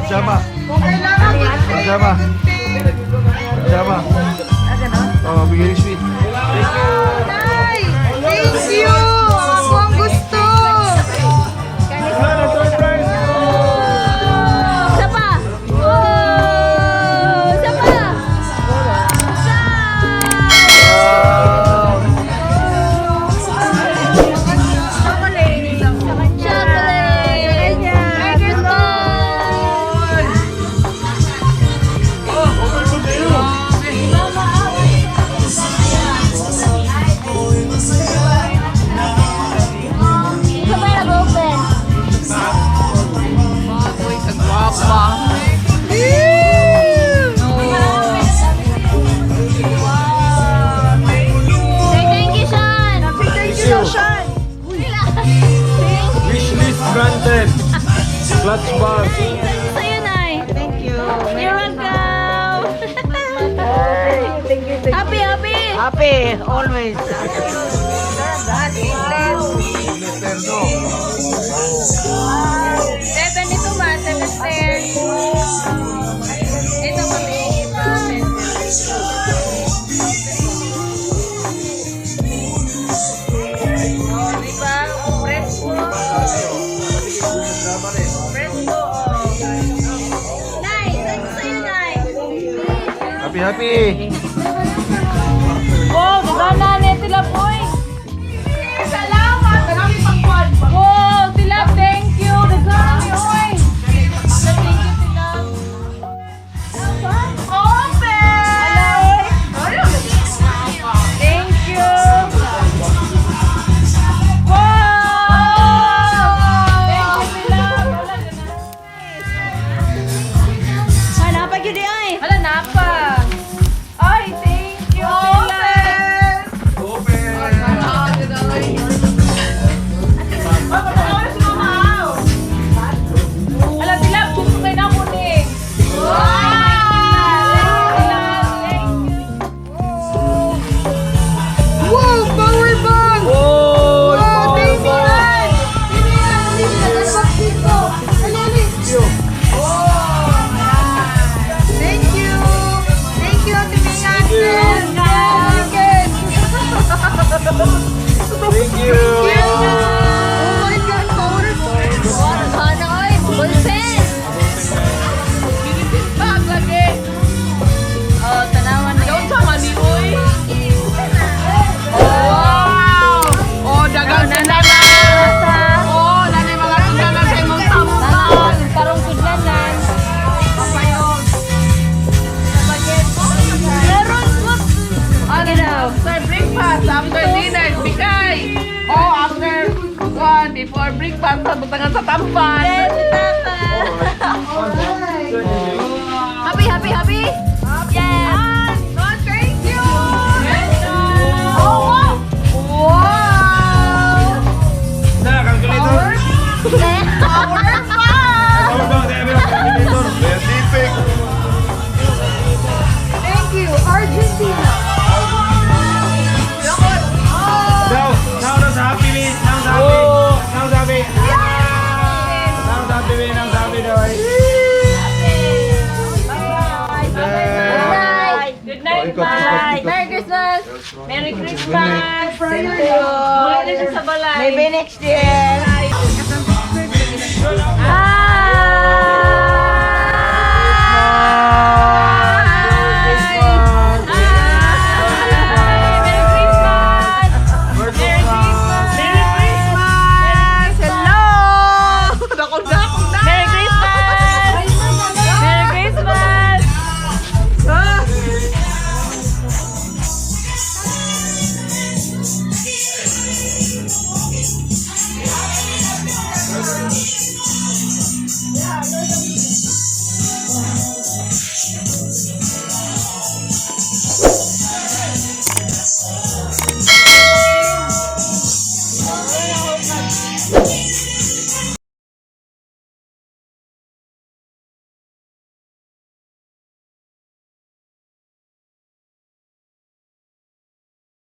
Pajama. Pajama. Pajama. Oh, very sweet. Thank you. Thank you. Ako ang gusto. Isa pa. Oh, isa pa. Clutch bar. Sa'yo, Nay. Thank you. You're welcome. Thank you. Happy, happy. Happy, always. Seven ito ba? 7 stairs. Ito kami. Oh, diba? Presko. Presko. Nay, sa'yo, Nay. Happy, happy. Oh, maganda na sila po eh. Salamat! Wow, sila, thank you. Nagkakaroon niyo eh. Thank you sila. Open! Thank you. Wow! Thank you sila. Hanapag yun ay. Wala na pa. Ay, thank you sila. Alam sila, gusto kayo na kunin. Wow, power bank! Oh, Wow, thank you. Thank you. Thank you, Ate Mingan. Thank you. Oh my God, power bank. Sana oy, bulpen. Bag lagi. Oh, tanawan na. Yung sama ni oy. Wow! Oh, dagang sandala. Oh, nanay mga sandala sa imong tampan. Karong sudlanan. Papayon. Meron po. Ano daw? Sir, breakfast after dinner, bigay. Oh, after one, before breakfast, butangan sa tampan. Yes, tata. Happy, happy, happy? Yes. Oh, thank you. Oh, wow. Wow. Na, calculator. Power bank. Power bank, calculator. Scientific. Thank you, Argentina. Now sa happy meal. Now sa happy. Now sa happy. Now sa happy meal. Now sa happy daw. Merry Christmas! Thank you. Maybe next year.